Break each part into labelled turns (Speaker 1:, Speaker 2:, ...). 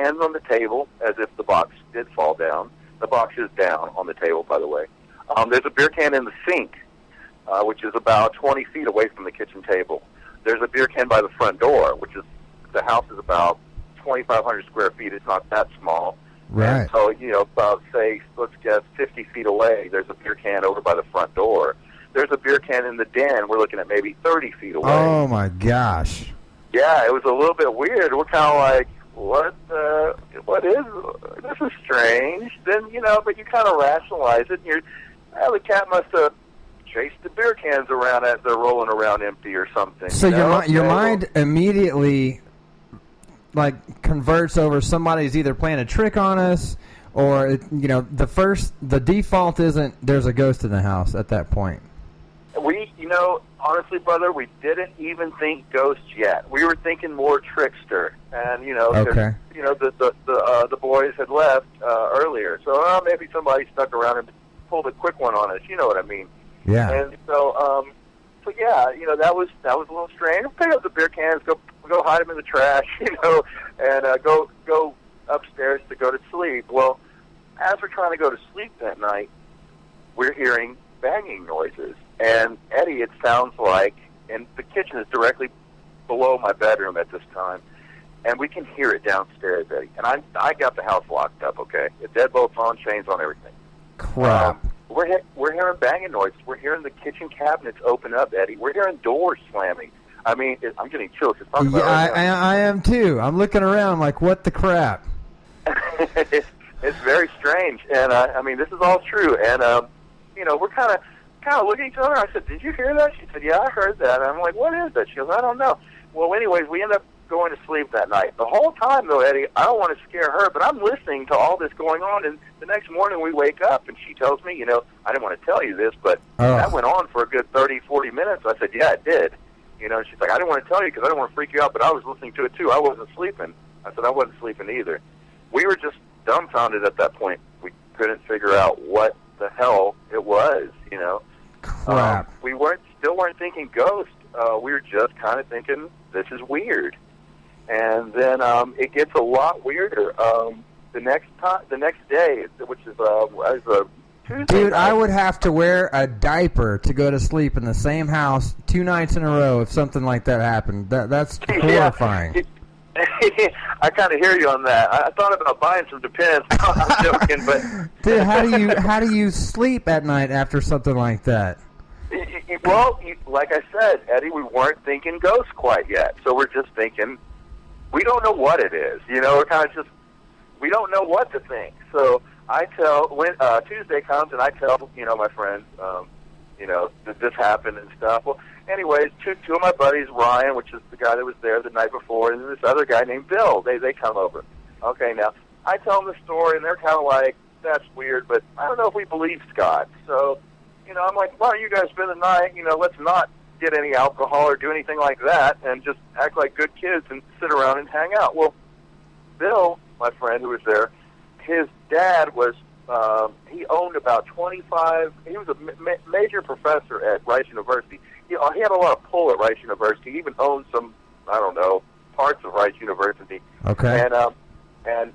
Speaker 1: cans on the table as if the box did fall down. The box is down on the table, by the way. There's a beer can in the sink, which is about 20 feet away from the kitchen table. There's a beer can by the front door, which is, the house is about 2,500 square feet. It's not that small.
Speaker 2: Right.
Speaker 1: And so, about, say, let's guess 50 feet away, there's a beer can over by the front door. There's a beer can in the den. We're looking at maybe 30 feet away.
Speaker 2: Oh, my gosh.
Speaker 1: Yeah, it was a little bit weird. We're kind of like, what is, this is strange. Then, but you kind of rationalize it, and the cat must have chased the beer cans around as they're rolling around empty or something.
Speaker 2: So your mind immediately, like, converts over somebody's either playing a trick on us, or, the default isn't there's a ghost in the house at that point.
Speaker 1: We, honestly, brother, we didn't even think ghosts yet. We were thinking more trickster, and
Speaker 2: okay.
Speaker 1: The boys had left earlier, so maybe somebody stuck around and pulled a quick one on us. You know what I mean?
Speaker 2: Yeah.
Speaker 1: And so yeah, that was a little strange. Pick up the beer cans, go hide them in the trash, and go upstairs to go to sleep. Well, as we're trying to go to sleep that night, we're hearing banging noises. And, Eddie, it sounds like, and the kitchen is directly below my bedroom at this time, and we can hear it downstairs, Eddie. And I got the house locked up, okay? The deadbolts on, chains on, everything.
Speaker 2: Crap.
Speaker 1: We're hearing banging noises. We're hearing the kitchen cabinets open up, Eddie. We're hearing doors slamming. I mean, I'm getting chills.
Speaker 2: Yeah, I am too. I'm looking around like, what the crap?
Speaker 1: It's very strange. And, this is all true. And, we're kind of looking at each other. I said, did you hear that? She said, yeah, I heard that. And I'm like, what is that? She goes, I don't know. Well, anyways, we end up going to sleep that night. The whole time, though, Eddie, I don't want to scare her, but I'm listening to all this going on. And the next morning we wake up, and she tells me, I didn't want to tell you this, but that went on for a good 30, 40 minutes. I said, yeah, it did. She's like, I didn't want to tell you because I didn't want to freak you out, but I was listening to it, too. I wasn't sleeping. I said, I wasn't sleeping either. We were just dumbfounded at that point. We couldn't figure out what the hell it was,
Speaker 2: Crap.
Speaker 1: We still weren't thinking ghost. We were just kind of thinking, this is weird. And then it gets a lot weirder. The next day, which is a Tuesday
Speaker 2: Dude,
Speaker 1: night,
Speaker 2: I would have to wear a diaper to go to sleep in the same house 2 nights in a row if something like that happened. That's horrifying.
Speaker 1: I kind of hear you on that. I thought about buying some Depends. I'm joking, but
Speaker 2: dude, how do you sleep at night after something like that?
Speaker 1: Well, like I said, Eddie, we weren't thinking ghosts quite yet, so we're just thinking we don't know what it is. We're kind of just we don't know what to think. So I tell when Tuesday comes, and I tell my friends, that this happened and stuff. Well, anyways, two of my buddies, Ryan, which is the guy that was there the night before, and this other guy named Bill, they come over. Okay, now, I tell them the story, and they're kind of like, that's weird, but I don't know if we believe Scott. So, I'm like, why don't you guys spend the night, let's not get any alcohol or do anything like that, and just act like good kids and sit around and hang out. Well, Bill, my friend who was there, his dad was, he owned about 25, he was a major professor at Rice University. He had a lot of pull at Rice University. He even owned some, I don't know, parts of Rice University.
Speaker 2: Okay.
Speaker 1: And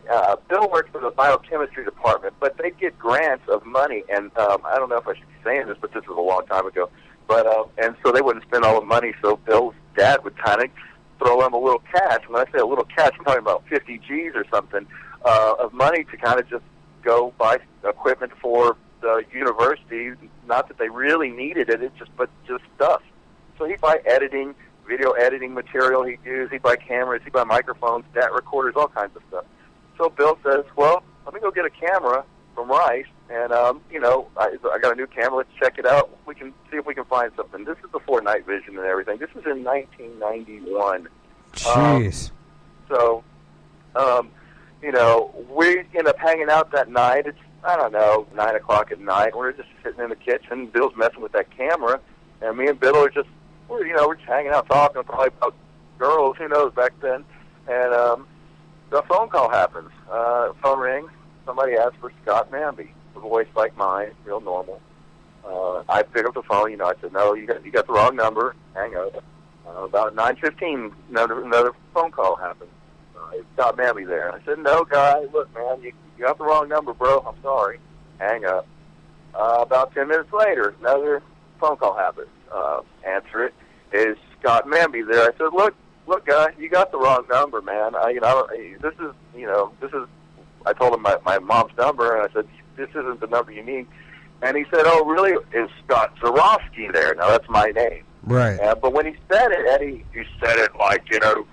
Speaker 1: Bill worked for the biochemistry department, but they get grants of money, and I don't know if I should be saying this, but this was a long time ago. But and so they wouldn't spend all the money, so Bill's dad would kind of throw him a little cash. When I say a little cash, I'm talking about 50 G's or something of money to kind of just go buy equipment for the university. Not that they really needed it, but just stuff. So he'd buy video editing material he'd use. He'd buy cameras, he'd buy microphones, stat recorders, all kinds of stuff. So Bill says, well, let me go get a camera from Rice, and, I got a new camera. Let's check it out. We can see if we can find something. This is before night vision and everything. This was in 1991.
Speaker 2: Jeez.
Speaker 1: We end up hanging out that night. It's, 9 o'clock at night. We're just sitting in the kitchen. Bill's messing with that camera, and me and Bill are just, we're just hanging out talking probably about girls, who knows, back then. And the phone call happens. Phone rings. Somebody asks for Scott Manby, a voice like mine, real normal. I pick up the phone. I said, no, you got the wrong number. Hang up. About 9:15, another phone call happens. is Scott Mammy there? And I said, no, guy, look, man, you got the wrong number, bro. I'm sorry. Hang up. About 10 minutes later, another phone call happens. Answer it. Is Scott Mammy there? I said, look, guy, you got the wrong number, man. This is. I told him my mom's number, and I said, this isn't the number you need. And he said, oh, really? Is Scott Zarofsky there? Now, that's my name.
Speaker 2: Right.
Speaker 1: But when he said it, Eddie, he said it like,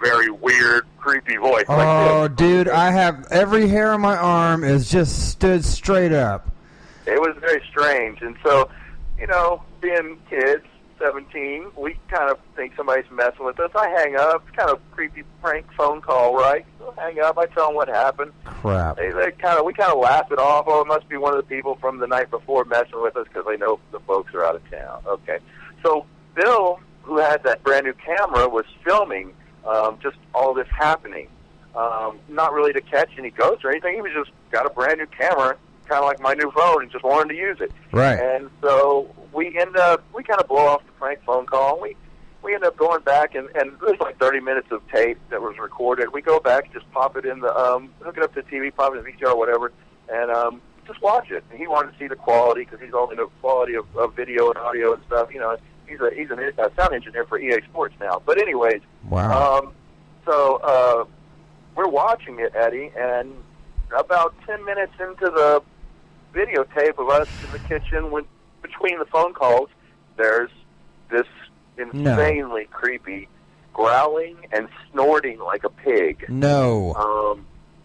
Speaker 1: very weird, creepy voice.
Speaker 2: Oh,
Speaker 1: like
Speaker 2: dude, I have every hair on my arm is just stood straight up.
Speaker 1: It was very strange. And so, being kids, 17, we kind of think somebody's messing with us. I hang up. It's kind of a creepy prank phone call, right? So I hang up. I tell them what happened.
Speaker 2: Crap.
Speaker 1: We kind of laugh it off. Oh, it must be one of the people from the night before messing with us because they know the folks are out of town. Okay. So Bill, who had that brand new camera, was filming just all this happening. Not really to catch any ghosts or anything. He was just got a brand new camera, kind of like my new phone, and just wanted to use it.
Speaker 2: Right.
Speaker 1: And so we kind of blow off the prank phone call. We end up going back, and there's like 30 minutes of tape that was recorded. We go back, just pop it in the, hook it up to the TV, pop it in the VCR or whatever, and just watch it. And he wanted to see the quality because he's all into quality of video and audio and stuff. He's a sound engineer for EA Sports now. But anyways,
Speaker 2: wow.
Speaker 1: So we're watching it, Eddie, and about 10 minutes into the videotape of us in the kitchen, between the phone calls, there's this insanely creepy growling and snorting like a pig.
Speaker 2: No.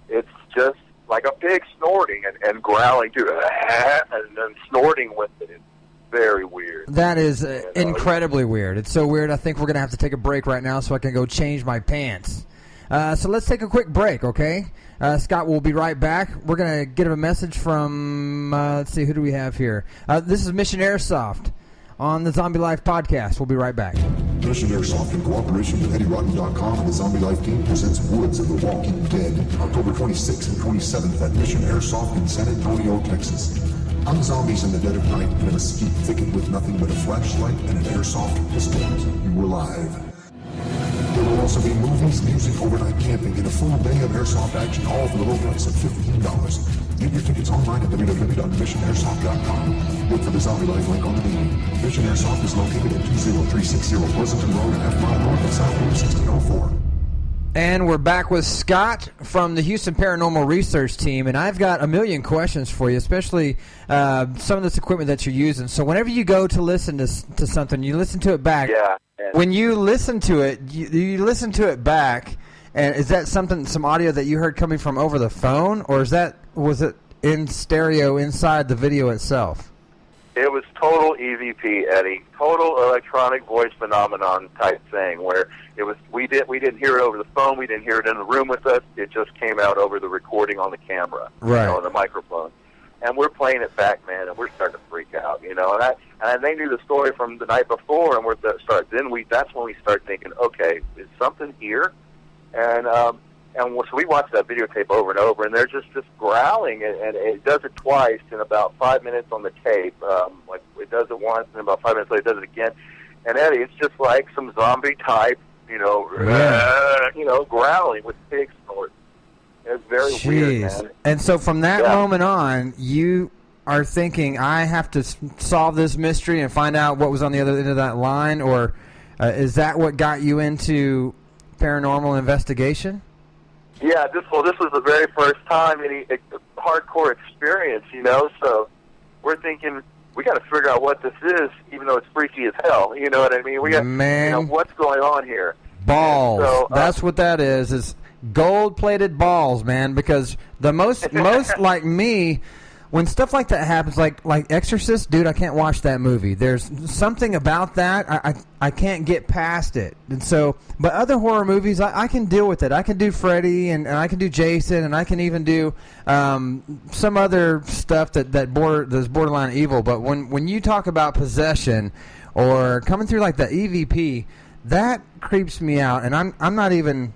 Speaker 1: It's just like a pig snorting and growling too, and then snorting with it. It's very weird.
Speaker 2: That is incredibly weird. It's so weird, I think we're going to have to take a break right now so I can go change my pants. So let's take a quick break, okay? Scott, we'll be right back. We're going to get a message from, let's see, who do we have here? This is Mission Airsoft on the Zombie Life podcast. We'll be right back.
Speaker 3: Mission Airsoft, in cooperation with EddieRotten.com and the Zombie Life team, presents Woods of the Walking Dead, October 26th and 27th at Mission Airsoft in San Antonio, Texas. Hunt zombies in the dead of night in a mesquite thicket with nothing but a flashlight and an airsoft pistol. You were live. There will also be movies, music, overnight camping, and a full day of airsoft action, all for the low price of $15. Get your tickets online at www.missionairsoft.com. Look for the Zombie Life link on the menu. Mission Airsoft is located at 20360 Pleasanton Road and half mile north of South Route 1604.
Speaker 2: And we're back with Scott from the Houston Paranormal Research Team, and I've got a million questions for you, especially some of this equipment that you're using. So whenever you go to listen to something, you listen to it back.
Speaker 1: Yeah.
Speaker 2: When you listen to it, you listen to it back, and is that some audio that you heard coming from over the phone, or was it in stereo inside the video itself?
Speaker 1: It was total EVP, Eddie. Total electronic voice phenomenon type thing, where it was we didn't hear it over the phone, we didn't hear it in the room with us. It just came out over the recording on the camera,
Speaker 2: right,
Speaker 1: on the microphone. And we're playing it back, man, and we're starting to freak out, And they knew the story from the night before, and that's when we start thinking, okay, is something here? And so we watched that videotape over and over, and they're just growling, and it does it twice in about 5 minutes on the tape. Like it does it once, and about 5 minutes later, it does it again. And Eddie, it's just like some zombie type, growling with pig snorts. It's very weird, man.
Speaker 2: And so from that moment on, you are thinking, I have to solve this mystery and find out what was on the other end of that line, or is that what got you into paranormal investigation?
Speaker 1: Yeah, this was the very first time any hardcore experience, so we're thinking, we got to figure out what this is, even though it's freaky as hell, you know what I mean? We got, what's going on here?
Speaker 2: Balls. So, that's what that is gold-plated balls, man, because the most like me, when stuff like that happens, like Exorcist, dude, I can't watch that movie. There's something about that, I can't get past it. And so, but other horror movies, I can deal with it. I can do Freddy, and I can do Jason, and I can even do some other stuff that's borderline evil. But when you talk about possession or coming through like the EVP, that creeps me out, and I'm not even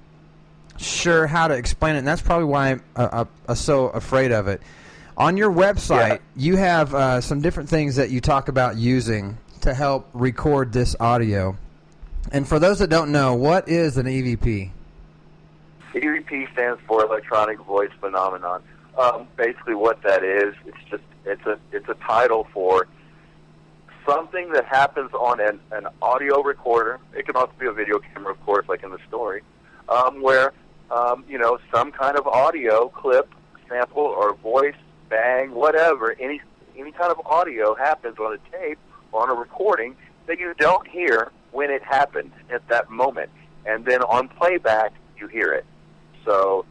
Speaker 2: sure how to explain it, and that's probably why I'm so afraid of it. On your website, you have some different things that you talk about using to help record this audio. And for those that don't know, what is an EVP?
Speaker 1: EVP stands for Electronic Voice Phenomenon. Basically, what that is, it's a title for something that happens on an audio recorder. It can also be a video camera, of course, like in the story, where some kind of audio clip, sample, or voice, bang, whatever, any kind of audio happens on a tape or on a recording that you don't hear when it happened at that moment, and then on playback you hear it. So,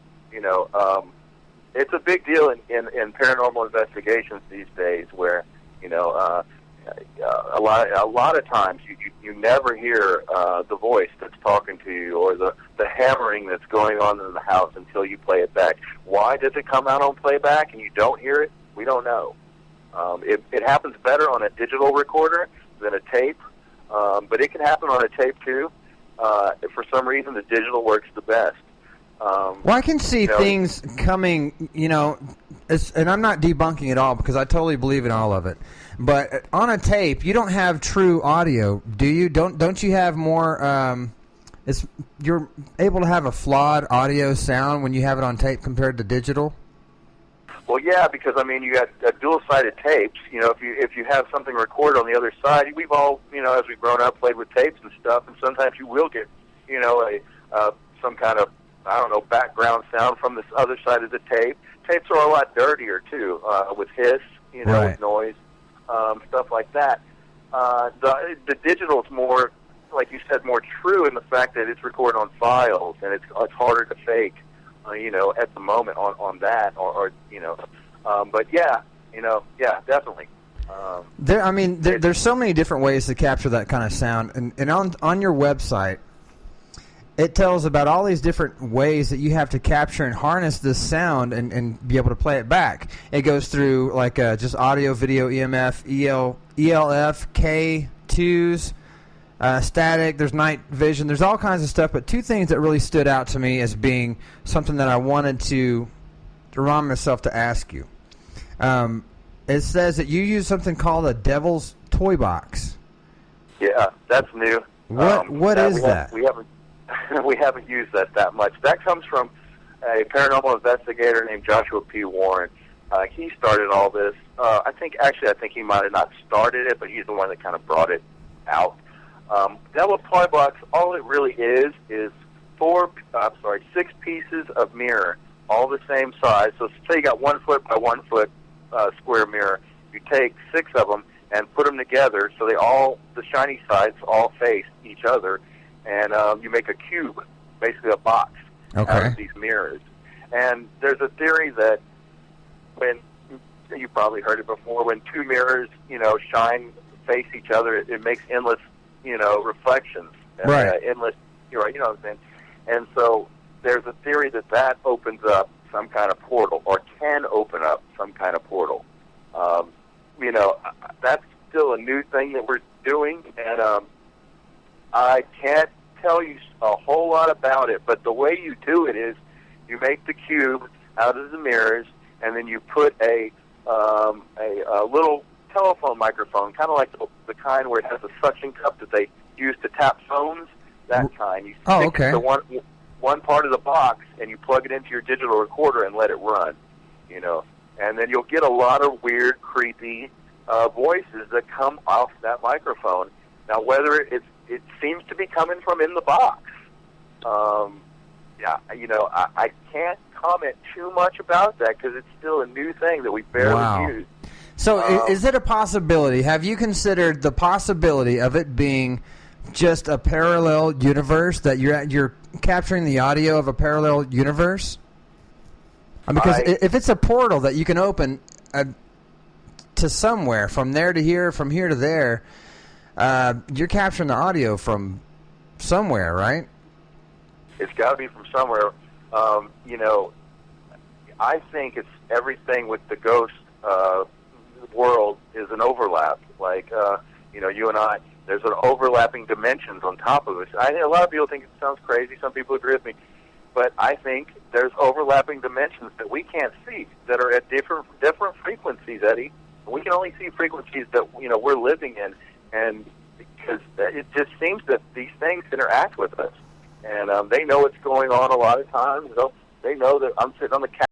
Speaker 1: it's a big deal in paranormal investigations these days, where a lot of times you never hear the voice that's talking to you, or the hammering that's going on in the house until you play it back. Why does it come out on playback and you don't hear it? We don't know. It happens better on a digital recorder than a tape, but it can happen on a tape too. For some reason, the digital works the best.
Speaker 2: Well, I can see things coming, and I'm not debunking it all because I totally believe in all of it. But on a tape, you don't have true audio, do you? Don't you have more? You're able to have a flawed audio sound when you have it on tape compared to digital.
Speaker 1: Well, yeah, because you got dual-sided tapes. If you have something recorded on the other side, we've all, as we've grown up, played with tapes and stuff, and sometimes you will get, some kind of, background sound from this other side of the tape. Tapes are a lot dirtier too, with hiss,
Speaker 2: right,
Speaker 1: with noise, stuff like that. The digital is more, like you said, more true in the fact that it's recorded on files, and it's harder to fake. At the moment on that, but yeah, definitely.
Speaker 2: There's so many different ways to capture that kind of sound, and on your website, it tells about all these different ways that you have to capture and harness this sound and be able to play it back. It goes through just audio, video, EMF, ELF, K2s. Static, there's night vision, there's all kinds of stuff, but two things that really stood out to me as being something that I wanted to remind myself to ask you. It says that you use something called a Devil's Toy Box.
Speaker 1: Yeah, that's new.
Speaker 2: What is that?
Speaker 1: We haven't used that much. That comes from a paranormal investigator named Joshua P. Warren. He started all this. I think he might have not started it, but he's the one that kind of brought it out. Devil's Toy Box, all it really is 6 pieces of mirror, all the same size. So say you got 1 foot by 1 foot square mirror. You take 6 of them and put them together so the shiny sides all face each other, and you make a cube, basically a box, out of these mirrors. And there's a theory that when, you probably heard it before, when 2 mirrors, face each other, it makes endless reflections.
Speaker 2: Right.
Speaker 1: Endless, you know what I'm saying? And so there's a theory that opens up some kind of portal, or can open up some kind of portal. That's still a new thing that we're doing, and I can't tell you a whole lot about it, but the way you do it is you make the cube out of the mirrors, and then you put a little telephone microphone, kind of like the kind where it has a suction cup that they use to tap phones, that kind. You stick it to one part of the box, and you plug it into your digital recorder and let it run, and then you'll get a lot of weird, creepy voices that come off that microphone. Now, whether it seems to be coming from in the box, I can't comment too much about that because it's still a new thing that we barely use.
Speaker 2: So is it a possibility? Have you considered the possibility of it being just a parallel universe, that you're capturing the audio of a parallel universe? Because if it's a portal that you can open to somewhere, from there to here, from here to there, you're capturing the audio from somewhere, right?
Speaker 1: It's got to be from somewhere. I think it's everything with the ghost world is an overlap. Like, you and I, there's an overlapping dimensions on top of us. A lot of people think it sounds crazy. Some people agree with me. But I think there's overlapping dimensions that we can't see, that are at different frequencies, Eddie. We can only see frequencies that, we're living in. And because it just seems that these things interact with us. and they know what's going on a lot of times. They know that I'm sitting on the couch